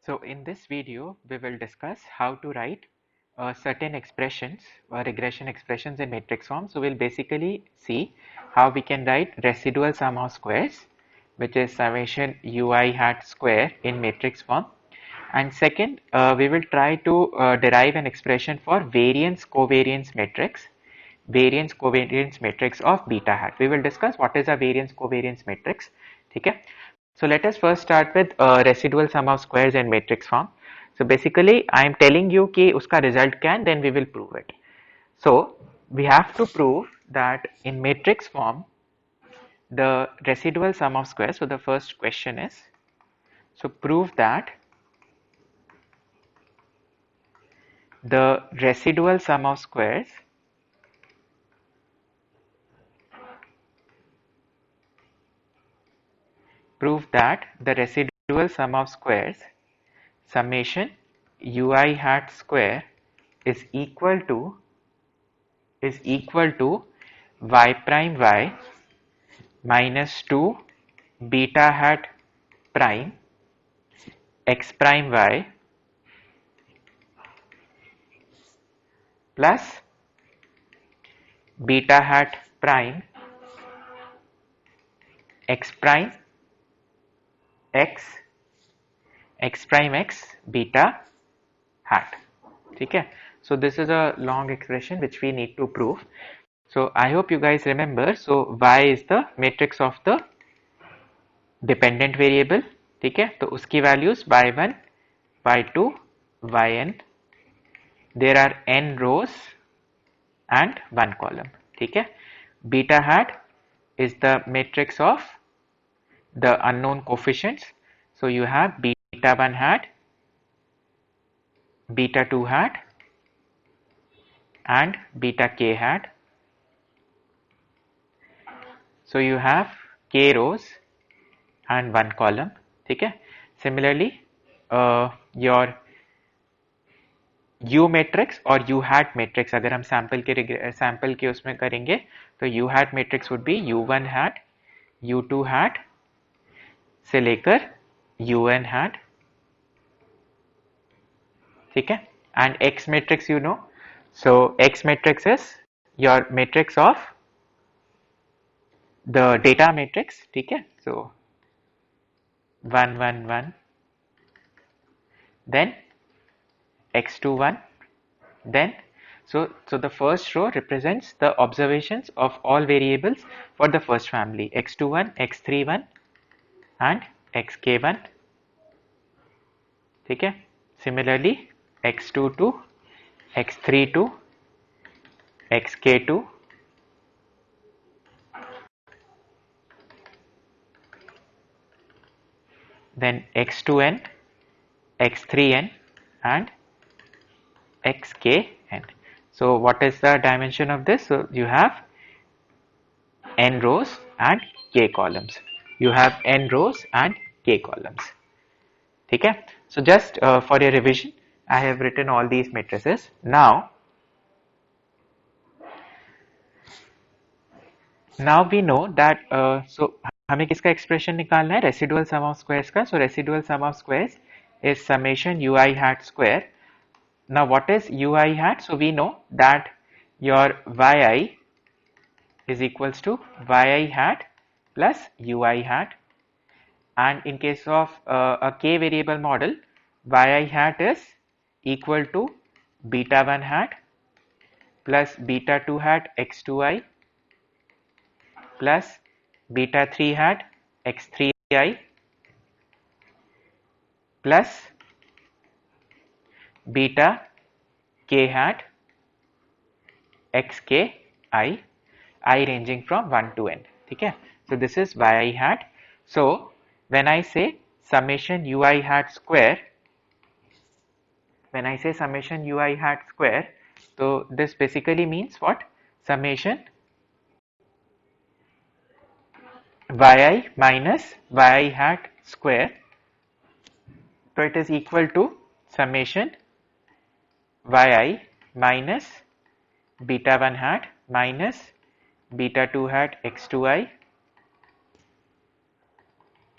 So in this video, we will discuss how to write certain expressions or regression expressions in matrix form. So we'll basically see how we can write residual sum of squares, which is summation ui hat square in matrix form. And second, we will try to derive an expression for variance covariance matrix of beta hat. We will discuss what is a variance covariance matrix. Okay. So let us first start with residual sum of squares in matrix form. So basically I am telling you कि उसका result क्या है, then we will prove it. So we have to prove that in matrix form the residual sum of squares. So the first question is, so prove that the residual sum of squares summation ui hat square is equal to y prime y minus 2 beta hat prime x prime y plus beta hat prime x prime x beta hat. Okay, so this is a long expression which we need to prove. So I hope you guys remember. So y is the matrix of the dependent variable. ठीक है, तो उसकी values y1 y2 yn. There are n rows and 1 column. ठीक है, beta hat is the matrix of the unknown coefficients. So you have beta 1 hat, beta 2 hat and beta k hat. So you have k rows and 1 column. ठीक है, similarly your U matrix और U hat matrix अगर हम sample के उसमें करेंगे तो U hat matrix would be U1 hat, U2 hat से लेकर UN hat. ठीक है, and X matrix you know, so X matrix is your matrix of the data matrix. ठीक है, so 1 1 1, then x21, then so the first row represents the observations of all variables for the first family x21, x31 and xk1. ठीक है, similarly x22, x32, xk2, then x2n, x3n and xkn. So what is the dimension of this? So you have n rows and k columns. You have n rows and k columns. ठीक है, so just for your revision I have written all these matrices. Now we know that so हमें किसका expression निकालना है? Residual sum of squares का. So residual sum of squares is summation ui hat square. Now what is ui hat? So we know that your yi is equals to yi hat plus ui hat, and in case of a k variable model, yi hat is equal to beta 1 hat plus beta 2 hat x2i plus beta 3 hat x3i plus beta k hat xki, I ranging from 1 to n. ठीक है, so this is yi hat. So when I say summation ui hat square, so this basically means what? Summation yi minus yi hat square. So it is equal to summation yi minus beta 1 hat minus beta 2 hat x2i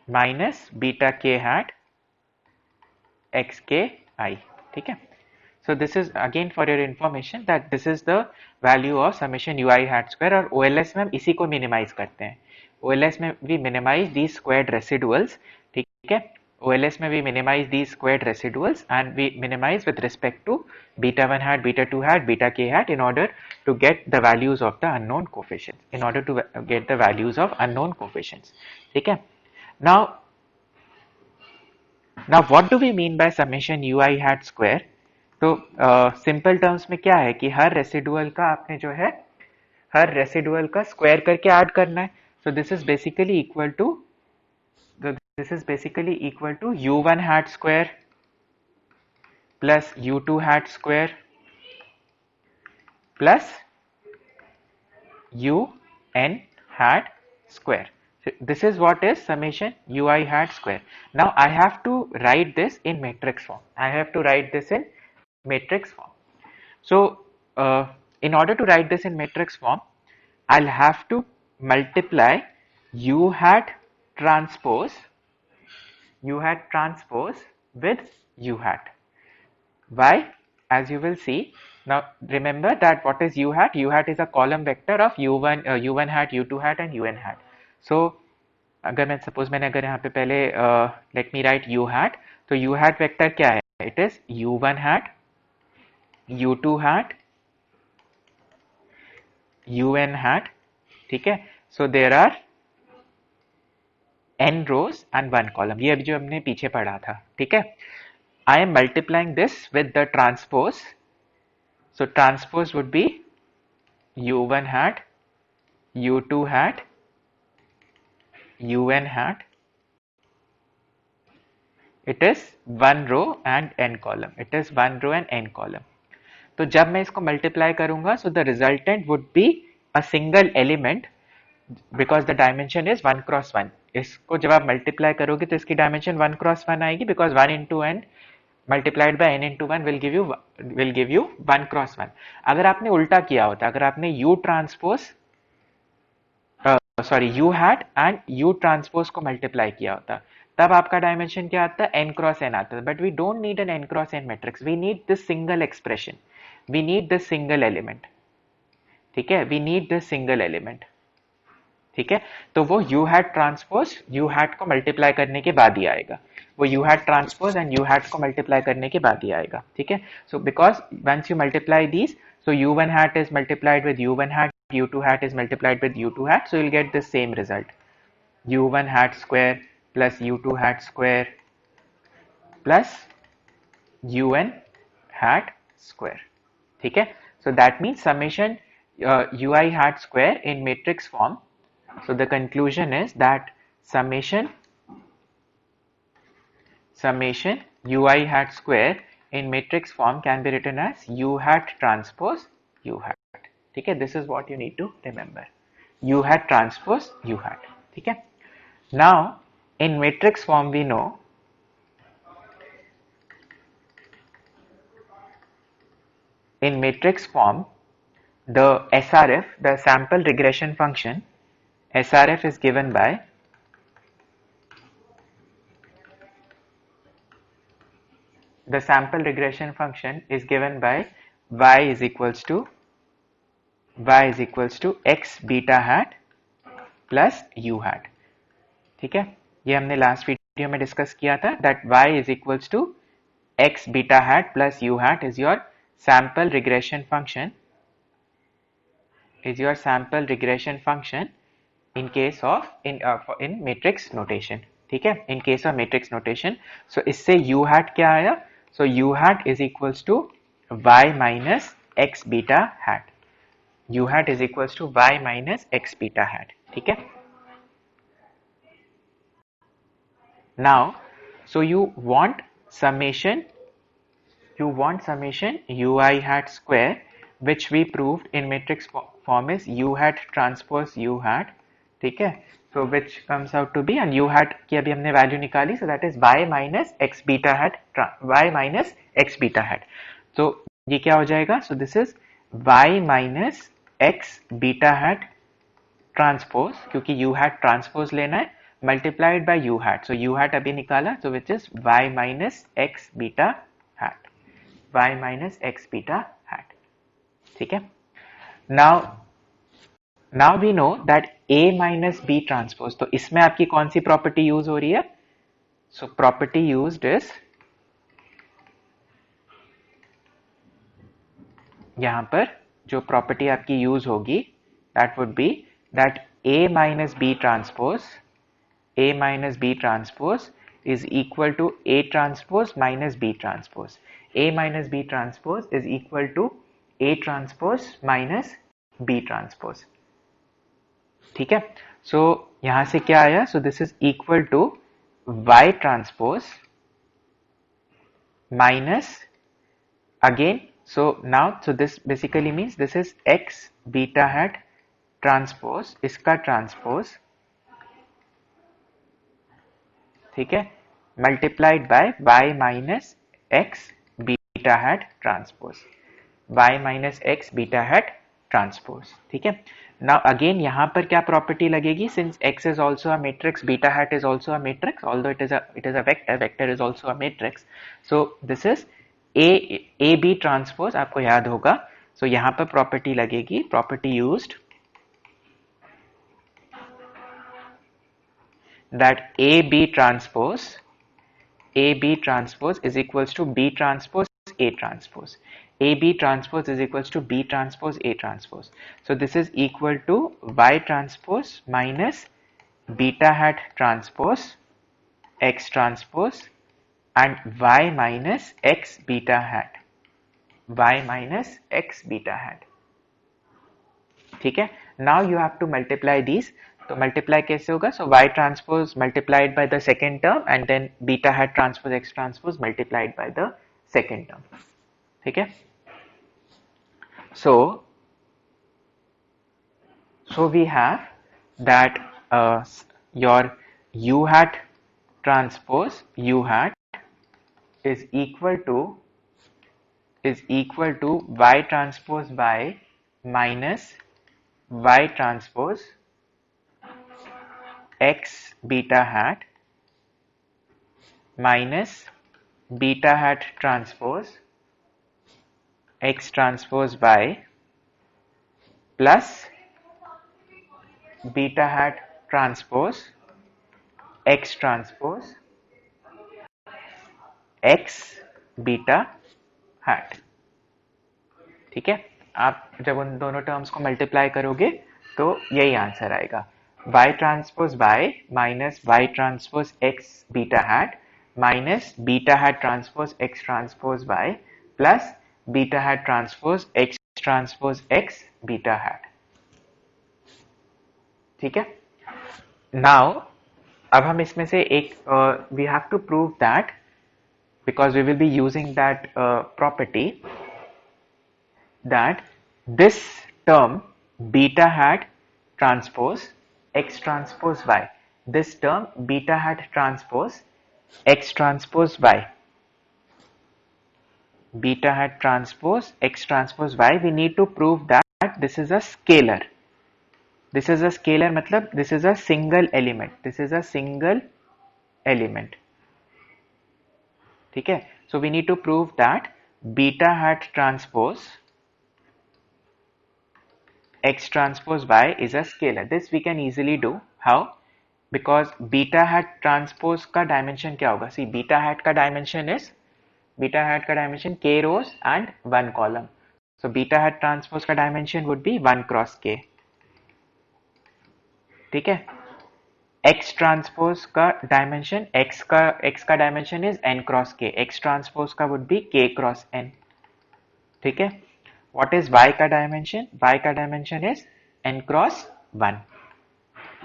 minus beta k hat x के आई, ठीक है। So this is again for your information that this is the value of summation ui hat square, और OLS में हम इसी को minimise करते हैं। OLS में we minimize these squared residuals, ठीक है। OLS में we minimize these squared residuals and we minimize with respect to beta 1 hat, beta 2 hat, beta k hat in order to get the values of the unknown coefficients, in order to get the values of unknown coefficients, ठीक है। Now what do we mean by summation ui hat square? तो simple terms में क्या है कि हर residual का आपने जो है हर रेसिडुअल का स्क्वायर करके ऐड करना है। So this is basically equal to u1 hat square plus u2 hat square plus un hat square. So this is what is summation ui hat square. Now I have to write this in matrix form. So in order to write this in matrix form, I'll have to multiply u hat transpose with u hat. Why? As you will see. Now remember that what is u hat? U hat is a column vector of u1 hat, u2 hat and un hat. So अगर मैं suppose मैंने अगर यहाँ पे पहले let me write u hat, तो u hat vector क्या है? It is u1 hat, u2 hat, un hat, ठीक है। So there are n rows and 1 column, ये अभी जो हमने पीछे पढ़ा था, ठीक है। I am multiplying this with the transpose. So transpose would be u1 hat, u2 hat, un hat. It is 1 row and n column. It is 1 row and n column. तो जब मैं इसको मल्टीप्लाई करूंगा, so the resultant would be a single element because the dimension is 1 cross 1. इसको जब आप multiply करोगे तो इसकी डायमेंशन 1 cross 1 आएगी, because 1 into n multiplied by n into 1 will give you 1 cross 1. अगर आपने उल्टा किया होता, अगर आपने u transpose u hat and u transpose को मल्टीप्लाई किया होता, तब आपका डायमेंशन क्या आता है? n cross n आता है। But we don't need an n cross n matrix, we need this single expression, we need this single element, ठीक है। We need this single element, ठीक है। तो वो u hat transpose u hat को multiply करने के बाद ही आएगा, वो u hat transpose and u hat को मल्टीप्लाई करने के बाद ही आएगा, ठीक है। So because once you multiply these, so u1 hat is multiplied with u1 hat, u2 hat is multiplied with u2 hat, so you'll get the same result, u1 hat square plus u2 hat square plus un hat square, ठीक है। So that means summation ui hat square in matrix form. So the conclusion is that summation ui hat square in matrix form can be written as u hat transpose u hat, ठीक है। This is what you need to remember, u hat transpose u hat, ठीक है। Now in matrix form we know in matrix form the SRF, the sample regression function, SRF is given by the sample regression function is given by y is equals to x beta hat plus u hat, ठीक है। ये हमने last video में discuss किया था that y is equals to x beta hat plus u hat is your sample regression function, in case of in matrix notation, ठीक है। in case of matrix notation, so इससे u hat क्या आया? So u hat is equals to y minus x beta hat, u hat is equals to y minus x beta hat, ठीक है। Now so you want summation ui hat square, which we proved in matrix form is u hat transpose u hat, ठीक है। So which comes out to be, and u hat की अभी हमने value निकाली, so that is y minus x beta hat, so ये क्या हो जाएगा? So this is y minus x beta hat transpose, क्योंकि u hat transpose लेना है, multiplied by u hat. So u hat अभी निकाला, so which is y minus x beta hat, y minus x beta hat. ठीक है. Now we know that a minus b transpose. तो इसमें आपकी कौन सी प्रॉपर्टी यूज हो रही है? So property used is, यहां पर जो प्रॉपर्टी आपकी यूज होगी that would be that a minus b transpose is equal to a transpose minus b transpose. A minus b transpose is equal to a transpose minus b transpose. ठीक है. So यहां से क्या आया? So this is equal to y transpose minus, again, so now, so this basically means this is x beta hat transpose, इसका transpose, ठीक है, multiplied by y minus x beta hat transpose, y minus x beta hat transpose. ठीक है. Now again यहाँ पर क्या property लगेगी? Since x is also a matrix, beta hat is also a matrix, although it is a vector is also a matrix. So this is a b transpose, आपको याद होगा. So यहाँ पर property लगेगी, property used, that a b transpose is equals to b transpose a transpose. A b transpose is equals to b transpose a transpose. So this is equal to y transpose minus beta hat transpose x transpose and y minus x beta hat. ठीक है. Now you have to multiply these. तो multiply कैसे होगा? So y transpose multiplied by the second term and then beta hat transpose x transpose multiplied by the second term. ठीक है. So we have that your u hat transpose u hat is equal to y transpose by minus y transpose x beta hat minus beta hat transpose x transpose by plus beta hat transpose x transpose x beta hat. ठीक है. आप जब उन दोनों terms को multiply करोगे तो यही आंसर आएगा. y transpose by minus y transpose x beta hat minus beta hat transpose x transpose by plus beta hat transpose x transpose x beta hat. ठीक है. Now अब हम इसमें से एक we have to prove that, because we will be using that property, that this term beta hat transpose x transpose y, this term beta hat transpose x transpose y, beta hat transpose x transpose y, we need to prove that this is a scalar. This is a scalar मतलब this is a single element. This is a single element. ठीक है. So we need to prove that beta hat transpose x transpose y is a scalar. This we can easily do. How? Because beta hat transpose का dimension क्या होगा? See, beta hat का dimension k rows and 1 column. So beta hat transpose का dimension would be 1 cross k. ठीक है. x transpose का dimension x का dimension is n cross k. x transpose का would be k cross n. ठीक है. What is y का dimension? y का dimension is n cross 1.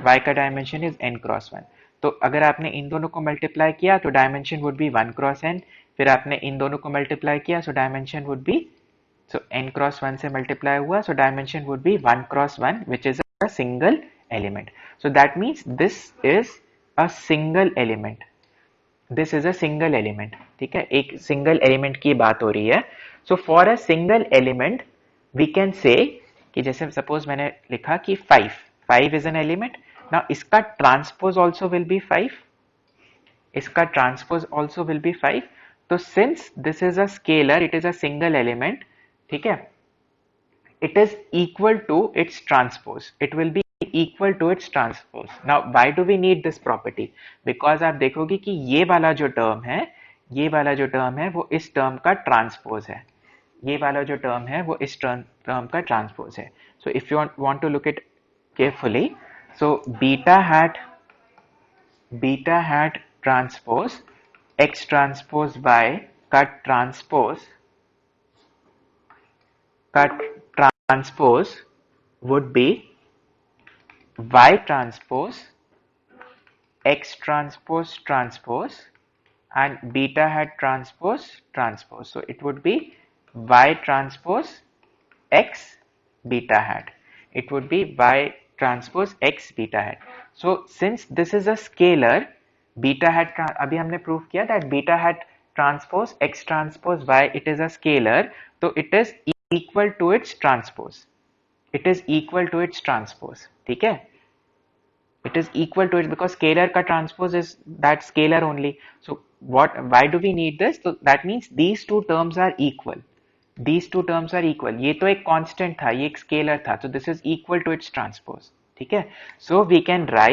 y का डायमेंशन इज n क्रॉस 1. तो अगर आपने इन दोनों को मल्टीप्लाई किया तो dimension would be 1 cross n. फिर आपने इन दोनों को मल्टीप्लाई किया so dimension would be, so n cross 1 से मल्टीप्लाई हुआ so dimension would be 1 cross 1 which is a single element. So that means this is a single element. This is a single element. ठीक है. एक single element की बात हो रही है. So for a single element we can say कि जैसे suppose मैंने लिखा कि 5 is an element. Now इसका ट्रांसपोज ऑल्सो विल बी 5, इसका ट्रांसपोज ऑल्सो विल बी 5. तो since this is a scalar, it is a single element, ठीक है, it is equal to its transpose, it will be equal to its transpose. Now why do we need this property? Because आप देखोगे कि ये वाला जो term है, ये वाला जो टर्म है वो इस टर्म का ट्रांसपोज है, ये वाला जो टर्म है वो इस टर्म का ट्रांसपोज है. So if you want to look it carefully, so beta hat transpose x transpose y का transpose would be y transpose x transpose transpose and beta hat transpose transpose. So it would be y transpose x beta hat. It would be y transpose x beta hat. So since this is a scalar, beta hat अभी हमने prove किया that beta hat transpose x transpose y, it is a scalar, so it is equal to its transpose. It is equal to its transpose. ठीक है, it is equal to it because scalar ka transpose is that scalar only. So what, why do we need this? So that means these two terms are equal, these two terms are equal. ये तो एक constant था, ये एक scalar था, so this is equal to its transpose. ठीक है, so we can write